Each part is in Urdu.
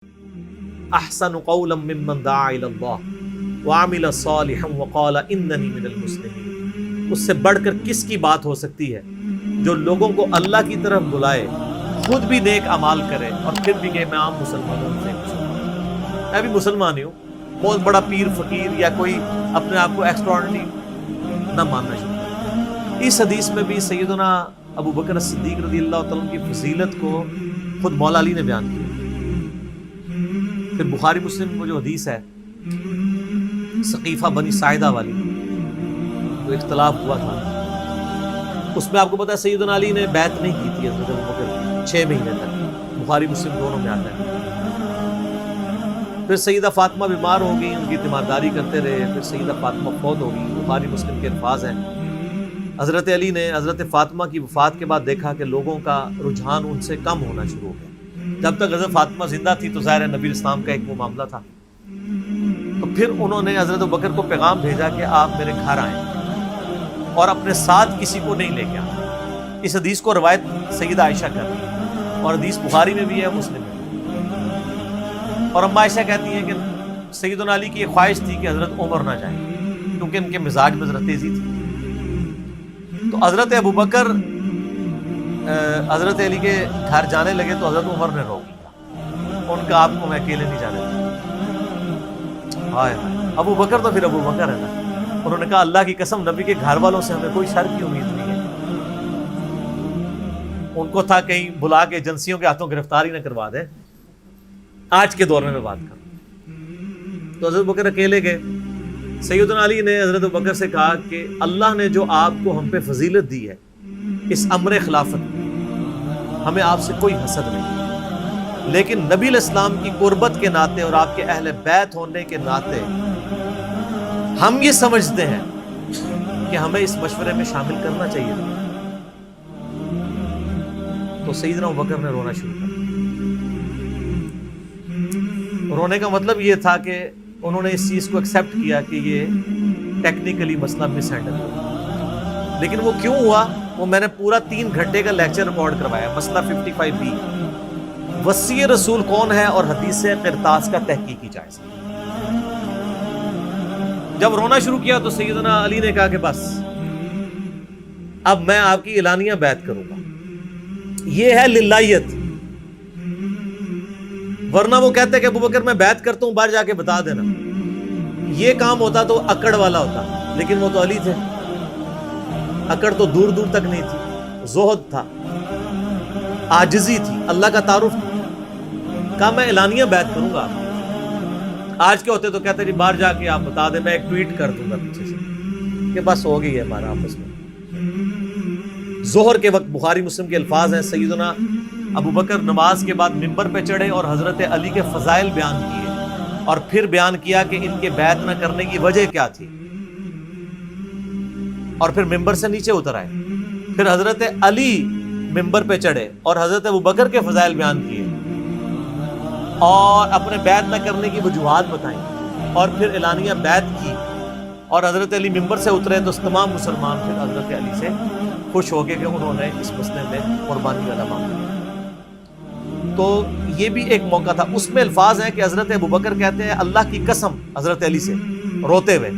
احسن قولا ممن دعا الی اللہ وعمل صالحا وقال اننی من المسلمین، اس سے بڑھ کر کس کی بات ہو سکتی ہے جو لوگوں کو اللہ کی طرف بلائے، خود بھی نیک اعمال کرے اور پھر بھی کہ میں عام مسلمانوں سے مسلمان، میں بھی مسلمان ہی ہوں، بہت بڑا پیر فقیر یا کوئی اپنے آپ کو ایکسٹراڈنری نہ ماننا چاہیے۔ اس حدیث میں بھی سیدنا ابو بکر صدیق رضی اللہ تعالیٰ عنہ کی فضیلت کو خود مولا علی نے بیان کیا۔ پھر بخاری مسلم میں جو حدیث ہے سقیفہ بنی ساعدہ والی، جو اختلاف ہوا تھا، اس میں آپ کو پتا ہے سیدنا علی نے بیعت نہیں کی تھی حضرت ابو بکر کی 6 مہینے تک، بخاری مسلم دونوں میں آتا ہے۔ پھر سیدہ فاطمہ بیمار ہو گئی، ان کی تیمارداری کرتے رہے، پھر سیدہ فاطمہ فوت ہو گئی۔ بخاری مسلم کے الفاظ ہیں، حضرت علی نے حضرت فاطمہ کی وفات کے بعد دیکھا کہ لوگوں کا رجحان ان سے کم ہونا شروع ہو گیا۔ جب تک حضرت فاطمہ زندہ تھی تو ظاہر ہے نبی اسلام کا ایک وہ معاملہ تھا، تو پھر انہوں نے حضرت ابوبکر کو پیغام بھیجا کہ آپ میرے گھر آئیں اور اپنے ساتھ کسی کو نہیں لے کے آئیں۔ اس حدیث کو روایت سیدہ عائشہ کرتی ہے اور حدیث بخاری میں بھی ہے، مسلم میں بھی۔ اور اما عائشہ کہتی ہیں کہ سیدنا علی کی یہ خواہش تھی کہ حضرت عمر نہ جائیں کیونکہ ان کے مزاج میں ذرا تیزی تھی۔ تو حضرت ابوبکر حضرت علی کے گھر جانے لگے تو حضرت عمر نے روک لیا، ان کا آپ کو میں اکیلے نہیں جانے دوں۔ ہائے ابو بکر تو پھر ابو بکر ہے نا، انہوں نے کہا اللہ کی قسم نبی کے گھر والوں سے ہمیں کوئی شر کی امید نہیں ہے۔ ان کو تھا کہیں بلا کے ایجنسیوں کے ہاتھوں گرفتاری نہ کروا دیں۔ آج کے دور میں بات کروں تو حضرت بکر اکیلے گئے۔ سیدنا علی نے حضرت بکر سے کہا کہ اللہ نے جو آپ کو ہم پہ فضیلت دی ہے اس امر خلافت میں، ہمیں آپ سے کوئی حسد نہیں، لیکن نبی علیہ السلام کی قربت کے ناطے اور آپ کے اہل بیت ہونے کے ناطے ہم یہ سمجھتے ہیں کہ ہمیں اس مشورے میں شامل کرنا چاہیے تھا۔ تو سیدنا ابوبکر نے رونا شروع کر دیا۔ رونے کا مطلب یہ تھا کہ انہوں نے اس چیز کو ایکسیپٹ کیا کہ یہ ٹیکنیکلی مسئلہ مس ہینڈل ہوا، لیکن وہ کیوں ہوا وہ میں نے پورا 3 گھنٹے کا لیکچر ریکارڈ کروایا۔ مسئلہ 55B، وصی رسول کون ہے اور حدیث قرطاس کا تحقیقی جائزہ۔ جب رونا شروع کیا تو سیدنا علی نے کہا کہ بس اب میں آپ کی اعلانیہ بیعت کروں گا، یہ ہے للہیت، ورنہ وہ کہتے کہ ابوبکر میں بیعت کرتا ہوں باہر جا کے بتا دینا، یہ کام ہوتا تو اکڑ والا ہوتا، لیکن وہ تو علی تھے، اکڑ تو دور دور تک نہیں تھی، زہد تھا، عاجزی تھی، اللہ کا تعارف تھا۔ کہا میں اعلانیہ بیعت کروں گا۔ آج کے ہوتے تو کہتے جی باہر جا کے آپ بتا دیں، میں ایک ٹویٹ کر دوں گا پیچھے سے کہ بس ہو گئی ہے ہمارا آپس میں۔ ظہر کے وقت بخاری مسلم کے الفاظ ہیں، سیدنا ابوبکر نماز کے بعد ممبر پہ چڑھے اور حضرت علی کے فضائل بیان کیے اور پھر بیان کیا کہ ان کے بیعت نہ کرنے کی وجہ کیا تھی، اور پھر ممبر سے نیچے اتر آئے۔ پھر حضرت علی ممبر پہ چڑھے اور حضرت ابوبکر کے فضائل بیان کیے اور اپنے بیعت نہ کرنے کی وجوہات بتائیں، اور پھر اعلانیہ بیعت کی، اور حضرت علی ممبر سے اترے تو تمام مسلمان پھر حضرت علی سے خوش ہو گئے کہ انہوں نے اس مسئلے میں قربانی والا معاملہ۔ تو یہ بھی ایک موقع تھا۔ اس میں الفاظ ہیں کہ حضرت ابوبکر کہتے ہیں اللہ کی قسم حضرت علی سے روتے ہوئے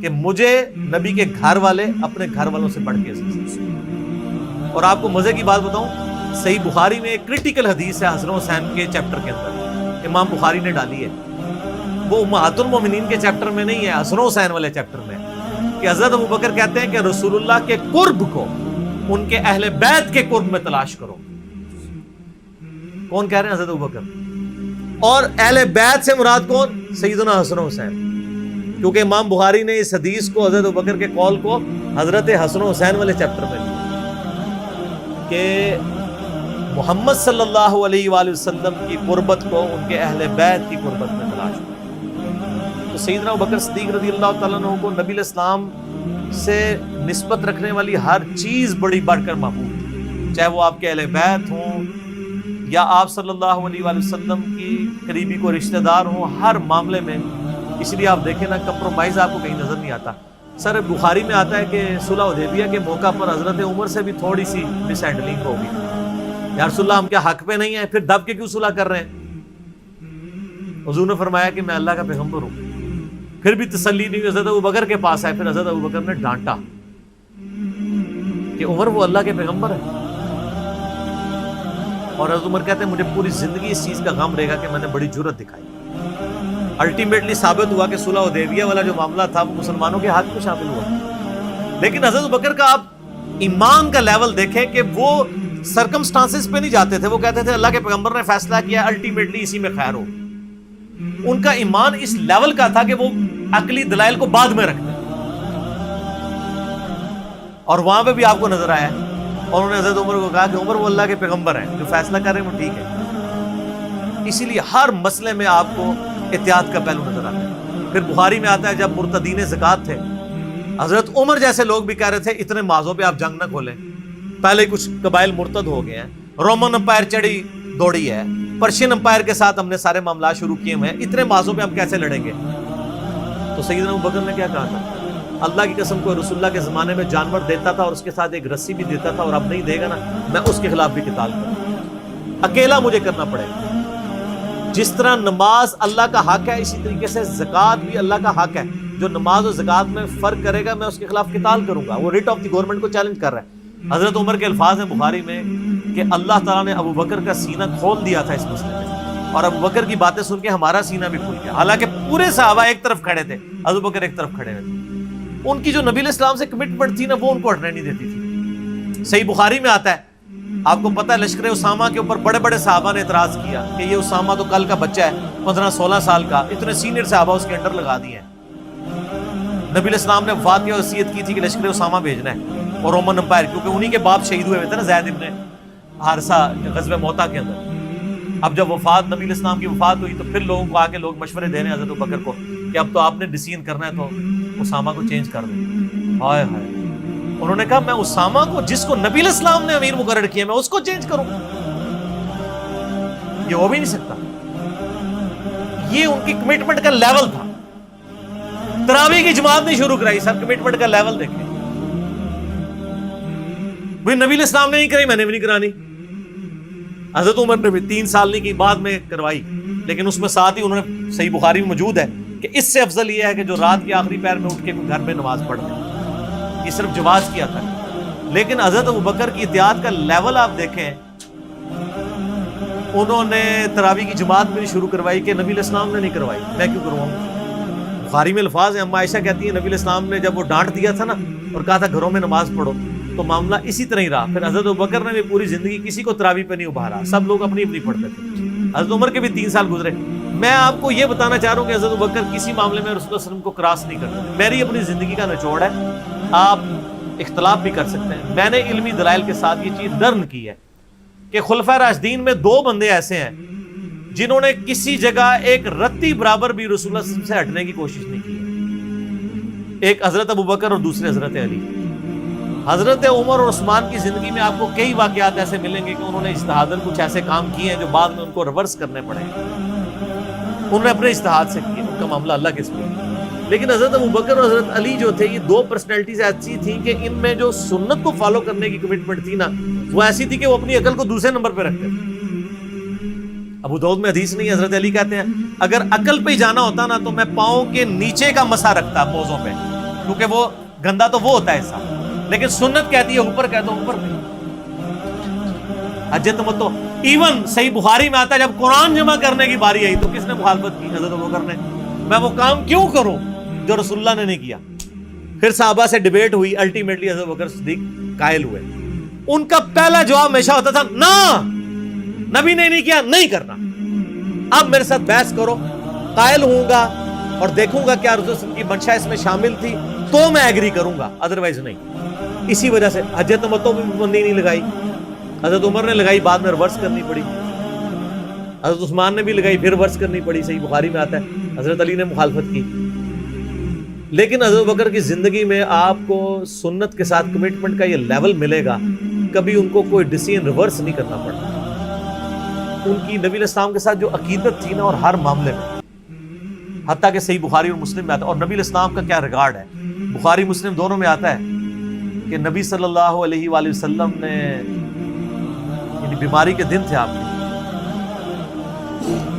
کہ مجھے نبی کے گھر والے اپنے گھر والوں سے بڑھ کے عزیز ہیں۔ اور آپ کو مزے کی بات بتاؤں، صحیح بخاری میں ایک کرٹیکل حدیث ہے حسن حسین کے چیپٹر کے اندر، امام بخاری نے ڈالی ہے، وہ امہات المومنین کے چیپٹر میں نہیں ہے، حسن حسین والے چیپٹر میں، کہ حضرت ابوبکر کہتے ہیں کہ رسول اللہ کے قرب کو ان کے اہل بیت کے قرب میں تلاش کرو۔ کون کہہ رہے ہیں؟ حضرت ابوبکر۔ اور اہل بیت سے مراد کون؟ سیدنا حسن حسین، کیونکہ امام بخاری نے اس حدیث کو حضرت ابوبکر کے قول کو حضرت حسن حسین والے چیپٹر میں لیا کہ محمد صلی اللہ علیہ وآلہ وسلم کی قربت کو ان کے اہل بیت کی قربت میں تلاش کرو۔ تو سیدنا ابوبکر صدیق رضی اللہ تعالیٰ عنہ کو نبی علیہ السلام سے نسبت رکھنے والی ہر چیز بڑی بڑھ کر محبوب تھی، چاہے وہ آپ کے اہل بیت ہوں یا آپ صلی اللہ علیہ وآلہ وسلم کی قریبی کو رشتہ دار ہوں، ہر معاملے میں۔ اس لیے آپ دیکھیں نا، کمپرومائز آپ کو کہیں نظر نہیں آتا۔ سر بخاری میں آتا ہے کہ صلح حدیبیہ کے موقع پر حضرت عمر سے بھی تھوڑی سی مس ہینڈلنگ ہوگی، یا رسول اللہ ہم کیا حق پہ نہیں ہیں، پھر دب کے کیوں صلح کر رہے ہیں؟ حضور نے فرمایا کہ میں اللہ کا پیغمبر ہوں. پھر بھی تسلی نہیں ہوئی, حضرت ابوبکر کے پاس آئے. پھر حضرت ابوبکر نے ڈانٹا کہ عمر وہ اللہ کے پیغمبر ہے. اور حضرت عمر کہتے ہیں مجھے پوری زندگی اس چیز کا غم رہے گا کہ میں نے بڑی جرأت دکھائی. الٹیمیٹلی ثابت ہوا کہ صلح حدیبیہ والا جو معاملہ تھا وہ مسلمانوں کے حق میں شامل ہوا. لیکن حضرت ابوبکر کا آپ ایمان کا لیول دیکھیں کہ وہ سرکمسٹانسز پہ نہیں جاتے تھے. وہ کہتے تھے اللہ کے پیغمبر نے فیصلہ کیا, الٹیمیٹلی اسی میں خیر ہو. ان کا ایمان اس لیول کا تھا کہ وہ عقلی دلائل کو بعد میں رکھتے. اور وہاں پہ بھی آپ کو نظر آیا, اور انہوں نے حضرت عمر کو کہا کہ عمر وہ اللہ کے پیغمبر ہیں, جو فیصلہ کر رہے ہیں وہ ٹھیک ہے. اسی لیے ہر مسئلے میں آپ کو احتیاط کا پہلو نظر آتا ہے. پھر بخاری میں آتا ہے جب مرتدین زکوٰۃ تھے, حضرت عمر جیسے لوگ بھی کہہ رہے تھے اتنے مازوں پہ آپ جنگ نہ کھولیں, پہلے کچھ قبائل مرتد ہو گئے ہیں, رومن امپائر چڑھی دوڑی ہے, پرشین امپائر کے ساتھ ہم نے سارے معاملات شروع کیے ہوئے ہیں, اتنے مازوں پہ ہم کیسے لڑیں گے؟ تو سیدنا ابوبکر نے کیا کہا تھا, اللہ کی قسم کو رسول اللہ کے زمانے میں جانور دیتا تھا اور اس کے ساتھ ایک رسی بھی دیتا تھا, اور اب نہیں دے گا نا میں اس کے خلاف بھی قتال کروں, اکیلا مجھے کرنا پڑے گا. جس طرح نماز اللہ کا حق ہے, اسی طریقے سے زکوٰۃ بھی اللہ کا حق ہے. جو نماز اور زکوٰۃ میں فرق کرے گا میں اس کے خلاف قتال کروں گا. وہ ریٹ آف دی گورنمنٹ کو چیلنج کر رہا ہے. حضرت عمر کے الفاظ ہیں بخاری میں کہ اللہ تعالیٰ نے ابوبکر کا سینہ کھول دیا تھا اس مسئلے میں, اور ابوبکر کی باتیں سن کے ہمارا سینہ بھی کھل گیا. حالانکہ پورے صحابہ ایک طرف کھڑے تھے, ابوبکر ایک طرف کھڑے ہوئے تھے. ان کی جو نبی علیہ السلام سے کمٹمنٹ تھی نا, وہ ان کو ہٹنے نہیں دیتی تھی. صحیح بخاری میں آتا ہے, آپ کو پتہ ہے لشکر اسامہ کے اوپر بڑے بڑے صحابہ نے اعتراض کیا کہ یہ اسامہ تو کل کا بچہ ہے, 15-16 سال کا, اتنے سینئر صحابہ اس کے انڈر لگا دیے ہیں. نبی علیہ السلام نے وفات کی وصیت کی تھی کہ لشکر اسامہ بھیجنا ہے, اور رومن امپائر, کیونکہ انہی کے باپ شہید ہوئے تھے نا, زید ابن حارثہ غزوہ موتا کے اندر. اب جب وفات نبی علیہ السلام کی وفات ہوئی تو پھر لوگوں کو آ کے لوگ مشورے دے رہے ہیں حضرت ابوبکر کو کہ اب تو آپ نے ڈیسیژن کرنا ہے تو اسامہ کو چینج کر دیں. ہائے ہائے, انہوں نے کہا میں اسامہ کو, جس کو نبی علیہ السلام نے امیر مقرر کیا, میں اس کو چینج کروں؟ یہ ہو بھی نہیں سکتا. یہ ان کی کمٹمنٹ کا لیول تھا. تراویح کی جماعت نہیں شروع کرائی, سب کمٹمنٹ کا لیول دیکھیں. وہ نبی علیہ السلام نے نہیں کرائی, میں نے بھی نہیں کرانی. حضرت عمر نے بھی 3 سال نہیں کی, بعد میں کروائی, لیکن اس میں ساتھ ہی انہوں نے, صحیح بخاری میں موجود ہے کہ اس سے افضل یہ ہے کہ جو رات کے آخری پہر میں اٹھ کے گھر میں نماز پڑھ لیں. یہ صرف جواز کیا تھا. لیکن حضرت ابوبکر کی اطاعت کا لیول آپ دیکھیں, انہوں نے تراویح کی جماعت بھی نہیں شروع کروائی کہ نبی علیہ السلام نے نہیں کروائی, میں کیوں کرواؤں؟ بخاری میں الفاظ ہیں, اما عائشہ کہتی ہیں نبی علیہ السلام نے جب وہ ڈانٹ دیا تھا نا اور کہا تھا گھروں میں نماز پڑھو, تو معاملہ اسی طرح ہی رہا. پھر حضرت ابوبکر نے بھی پوری زندگی کسی کو تراویح پہ نہیں ابھارا, سب لوگ اپنی اپنی پڑھتے تھے. حضرت عمر کے بھی 3 سال گزرے. میں آپ کو یہ بتانا چاہ رہا ہوں کہ حضرت ابوبکر کسی معاملے میں رسول اللہ صلی اللہ علیہ وسلم کو کراس نہیں کرتے. میری اپنی زندگی کا نچوڑ ہے, آپ اختلاف بھی کر سکتے ہیں. میں نے علمی دلائل کے ساتھ یہ چیز درن کی ہے کہ خلفائے راشدین میں 2 بندے ایسے ہیں جنہوں نے کسی جگہ ایک رتی برابر بھی رسول اللہ صلی اللہ علیہ وسلم سے ہٹنے کی کوشش نہیں کی. ایک حضرت ابوبکر اور دوسرے حضرت علی. حضرت عمر اور عثمان کی زندگی میں آپ کو کئی واقعات ایسے ملیں گے کہ انہوں نے اجتہاداً کچھ ایسے کام کیے ہیں جو بعد میں ان کو ریورس کرنے پڑے. انہوں نے اپنے اجتہاد سے کیے, ان کا معاملہ اللہ کے سپرد. لیکن حضرت ابوبکر اور حضرت علی جو تھے, یہ 2 پرسنالٹیز ایسی تھیں کہ ان میں جو سنت کو فالو کرنے کی کمٹمنٹ تھی نا, وہ ایسی تھی کہ وہ اپنی عقل کو دوسرے نمبر پہ رکھتے تھے. ابو داؤد میں حدیث نہیں, حضرت علی کہتے ہیں اگر عقل پہ ہی جانا ہوتا نا تو میں پاؤں کے نیچے کا مسا رکھتا موزوں پہ, کیونکہ وہ گندا تو وہ ہوتا ہے ایسا. لیکن سنت کہتی ہے اوپر, کہتا ہوں اوپر پہ. حج تمتع ایون صحیح بخاری میں آتا ہے جب قرآن جمع کرنے کی باری آئی تو کس نے مخالفت کی؟ حضرت ابوبکر نے. میں وہ کام کیوں کروں جو رسول اللہ نے نہیں کیا؟ پھر صحابہ سے ڈیبیٹ ہوئی, الٹیمیٹلی حضرت ابوبکر صدیق قائل ہوئے. ان کا پہلا جواب ہمیشہ ہوتا تھا نا, نبی نے نہیں کیا, نہیں کرنا. اب میرے ساتھ بحث کرو, قائل ہوں گا اور دیکھوں گا کیا رسول اللہ کی منشا اس میں شامل تھی تو میں ایگری کروں گا, ادروائز نہیں. اسی وجہ سے حج تمتع میں پابندی نہیں لگائی. حضرت عمر نے لگائی, بعد میں ریورس کرنی پڑی. حضرت عثمان نے بھی لگائی, پھر ریورس کرنی پڑی. صحیح بخاری میں آتا ہے حضرت علی نے مخالفت کی. لیکن حضرت ابوبکر کی زندگی میں آپ کو سنت کے ساتھ کمٹمنٹ کا یہ لیول ملے گا, کبھی ان کو کوئی ڈیسیژن ریورس نہیں کرنا پڑتا. ان کی نبی علیہ السلام کے ساتھ جو عقیدت تھی نا, اور ہر معاملے میں, حتیٰ کہ صحیح بخاری اور مسلم میں آتا ہے. اور نبی علیہ السلام کا کیا ریگارڈ ہے, بخاری مسلم دونوں میں آتا ہے کہ نبی صلی اللہ علیہ وآلہ وسلم نے, یعنی بیماری کے دن تھے آپ کے,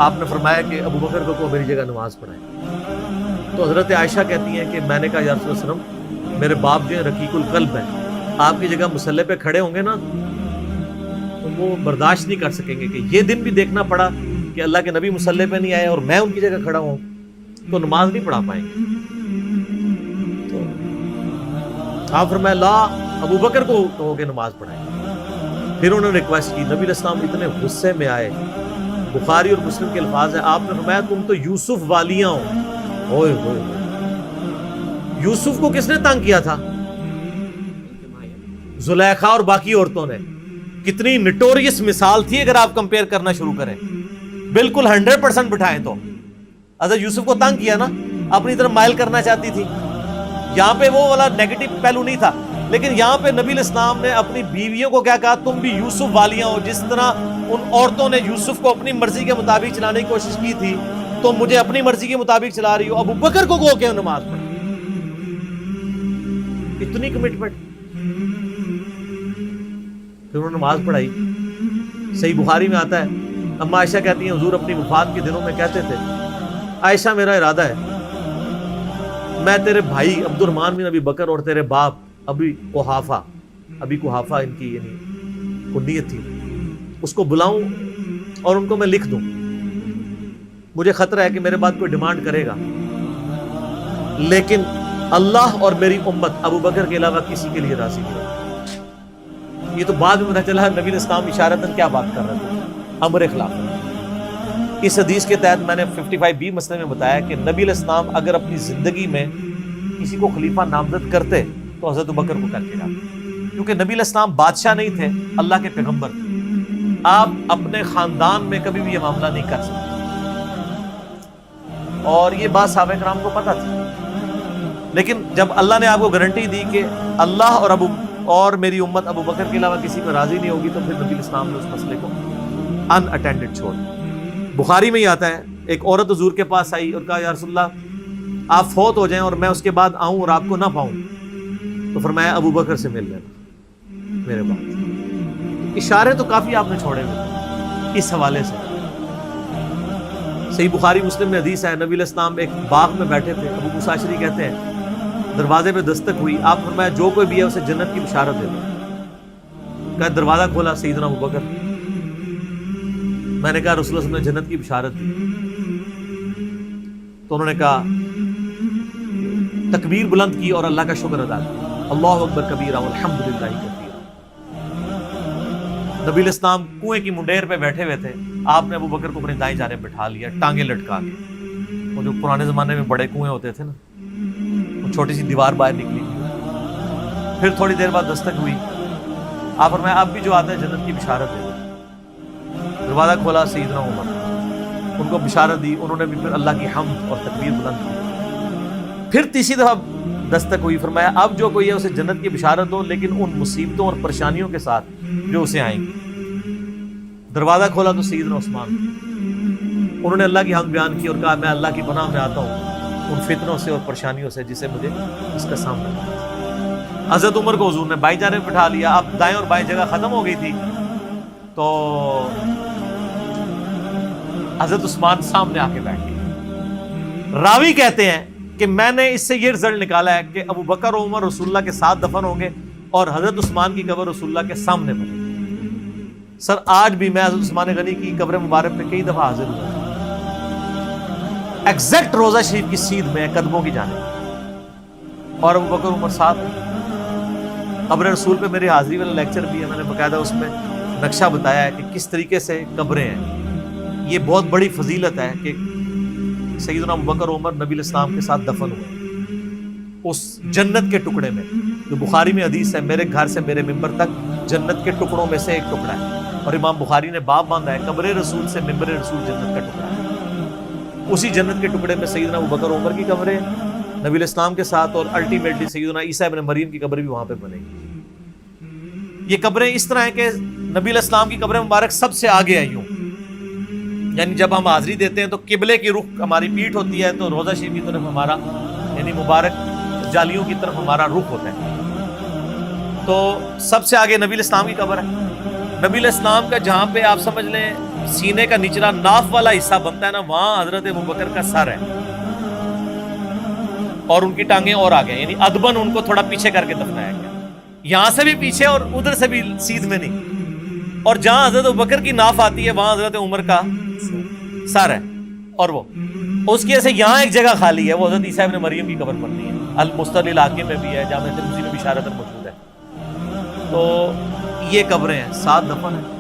آپ نے فرمایا کہ ابو بکر کو میری جگہ نماز پڑھائے. تو حضرت عائشہ کہتی ہیں کہ میں نے کہا یا رسول اللہ صلی اللہ علیہ وسلم میرے باپ جو ہیں رقیق القلب ہیں, آپ کی جگہ مصلی پہ کھڑے ہوں گے نا تو وہ برداشت نہیں کر سکیں گے کہ یہ دن بھی دیکھنا پڑا کہ اللہ کے نبی مصلی پہ نہیں آئے اور میں ان کی جگہ کھڑا ہوں, تو نماز نہیں پڑھا پائیں گے. تو آپ فرمایا لا ابو بکر کو کہو کہ نماز پڑھائیں. پھر انہوں نے ریکویسٹ کی, نبی علیہ السلام اتنے غصے میں آئے. بخاری اور مسلم کے الفاظ ہیں, آپ نے فرمایا تم تو یوسف والیاں ہو. اوئے ہوئے, یوسف کو کس نے تنگ کیا تھا؟ زلیخا اور باقی عورتوں نے. کتنی نٹوریس مثال تھی اگر آپ کمپیئر کرنا شروع کریں. بالکل 100% بٹھائیں تو حضرت یوسف کو تنگ کیا نا, اپنی طرف مائل کرنا چاہتی تھی. یہاں پہ وہ والا نیگیٹو پہلو نہیں تھا, لیکن یہاں پہ نبی علیہ السلام نے اپنی بیویوں کو کیا کہا, تم بھی یوسف والیاں ہو. جس طرح ان عورتوں نے یوسف کو اپنی مرضی کے مطابق چلانے کی کوشش کی تھی, تو مجھے اپنی مرضی کے مطابق چلا رہی ہو. ابو بکر کو کہو کہ نماز پڑھ. اتنی کمٹمنٹ. پھر انہوں نے نماز پڑھائی. صحیح بخاری میں آتا ہے, اما عائشہ کہتی ہیں حضور اپنی وفات کے دنوں میں کہتے تھے, عائشہ میرا ارادہ ہے میں تیرے بھائی عبد الرحمن بن ابی بکر اور تیرے باپ ابی قحافہ ان کی یعنی کنیت تھی, اس کو بلاؤں اور ان کو میں لکھ دوں. مجھے خطرہ ہے کہ میرے بعد کوئی ڈیمانڈ کرے گا, لیکن اللہ اور میری امت ابو بکر کے علاوہ کسی کے لیے راضی نہیں. یہ تو بعد میں پتہ چلا نبی علیہ السلام اشارتاً کیا بات کر رہے تھے, امر خلاف. اس حدیث کے تحت میں نے 55B مسئلے میں بتایا کہ نبی علیہ السلام اگر اپنی زندگی میں کسی کو خلیفہ نامزد کرتے تو حضرت ابو بکر کو کر کے جاتے, کیونکہ نبی علیہ السلام بادشاہ نہیں تھے, اللہ کے پیغمبر تھے. آپ اپنے خاندان میں کبھی بھی یہ معاملہ نہیں کر سکتے, اور یہ بات صحابہ کرام کو پتہ تھی. لیکن جب اللہ نے آپ کو گارنٹی دی کہ اللہ اور میری امت ابو بکر کے علاوہ کسی کو راضی نہیں ہوگی, تو پھر نبی علیہ السلام نے اس مسئلے کو ان اٹینڈڈ چھوڑ. بخاری میں ہی آتا ہے, ایک عورت حضور کے پاس آئی اور کہا یا رسول اللہ آپ فوت ہو جائیں اور میں اس کے بعد آؤں اور آپ کو نہ پاؤں, تو فرمایا ابو بکر سے مل لینا میرے بعد. اشارے تو کافی آپ نے چھوڑے ہوئے اس حوالے سے. صحیح بخاری مسلم میں حدیث ہے, نبی علیہ السلام ایک باغ میں بیٹھے تھے, ابو موسیٰ اشعری کہتے ہیں دروازے پہ دستک ہوئی, آپ فرمایا جو کوئی بھی ہے اسے جنت کی بشارت دے دو. کہا دروازہ کھولا سیدنا ابو بکر, میں نے کہا رسول اللہ صلی اللہ علیہ وسلم نے جنت کی بشارت دی. تو انہوں نے کہا تکبیر بلند کی اور اللہ کا شکر ادا کیا, اللہ اکبر کبیرہ والحمدللہ کثیرہ. نبی علیہ السلام کنویں کی منڈیر پہ بیٹھے ہوئے تھے, آپ نے ابو بکر کو اپنی دائیں جانب بٹھا لیا ٹانگیں لٹکا کے. وہ جو پرانے زمانے میں بڑے کنویں ہوتے تھے نا, وہ چھوٹی سی دیوار باہر نکلی. پھر تھوڑی دیر بعد دستک ہوئی, آپ فرمایا اب بھی جو آتا ہے جنت کی بشارت دے. دروازہ کھولا سیدنا عمر, ان کو بشارت دی. انہوں نے بھی پھر اللہ کی حمد اور تکبیر بلند کی. پھر تیسری دفعہ دستک ہوئی, فرمایا اب جو کوئی ہے اسے جنت کی بشارت دو, لیکن ان مصیبتوں اور پریشانیوں کے ساتھ جو اسے آئیں گی. دروازہ کھولا تو سیدنا عثمان, انہوں نے اللہ کی حمد بیان کی اور کہا میں اللہ کی پناہ میں آتا ہوں ان فتنوں سے اور پریشانیوں سے جسے مجھے اس کا سامنا ہے. حضرت عمر کو حضور نے بائیں جانب بٹھا لیا. اب دائیں اور بائیں جگہ ختم ہو گئی تھی, تو حضرت عثمان سامنے آ کے بیٹھ گئے. راوی کہتے ہیں کہ میں نے اس سے یہ رزلٹ نکالا ہے کہ ابو بکر و عمر رسول اللہ کے ساتھ دفن ہوں گے اور حضرت عثمان کی قبر رسول اللہ کے سامنے بنے. سر آج بھی میں حضرت عثمان غنی کی قبر مبارک پہ کئی دفعہ حاضر ہوں, ایگزیکٹ روضہ شریف کی سیدھ میں قدموں کی جانب, اور ابو بکر عمر ساتھ. قبر رسول پہ میری حاضری والا لیکچر بھی ہے, میں نے باقاعدہ اس میں نقشہ بتایا ہے کہ کس طریقے سے قبریں ہیں. یہ بہت بڑی فضیلت ہے کہ سیدنا ابو بکر عمر نبی علیہ السلام کے ساتھ دفن ہوئے اس جنت کے ٹکڑے میں, جو بخاری میں حدیث ہے میرے گھر سے میرے ممبر تک جنت کے ٹکڑوں میں سے ایک ٹکڑا ہے. اور امام بخاری نے باب باندھا ہے قبر رسول سے ممبر رسول جنت کا ٹکڑا ہے. اسی جنت کے ٹکڑے میں سیدنا ابو بکر عمر کی قبر ہے نبی علیہ السلام کے ساتھ, اور الٹیمیٹلی سیدنا عیسیٰ ابن مریم کی قبر بھی وہاں پہ بنے گی. یہ قبریں اس طرح ہیں کہ نبی علیہ السلام کی قبر مبارک سب سے آگے ہے یوں, یعنی جب ہم حاضری دیتے ہیں تو قبلے کی رخ ہماری پیٹھ ہوتی ہے, تو روضہ شریف کی طرف ہمارا یعنی مبارک جالیوں کی طرف ہمارا رخ ہوتا ہے. تو سب سے آگے نبی علیہ السلام کی قبر ہے. نبی علیہ السلام کا جہاں پہ آپ سمجھ لیں سینے کا نچلا ناف والا حصہ بنتا ہے نا، وہاں حضرت ابوبکر کا سر ہے اور ان کی ٹانگیں اور آگے، یعنی ادبن ان کو تھوڑا پیچھے کر کے دفنایا گیا، یہاں سے بھی پیچھے اور ادھر سے بھی سیدھ میں نہیں، اور جہاں حضرت ابوبکر کی ناف آتی ہے وہاں حضرت عمر کا سر ہے، اور وہ اس کی ایسے یہاں ایک جگہ خالی ہے، وہ حضرت عیسیٰ ابن مریم کی قبر پڑتی ہے، المستدل الحاکم میں بھی ہے، جامع ترمذی میں بھی اشارتاً موجود ہے۔ تو یہ قبریں ہیں، 7 دفن ہیں۔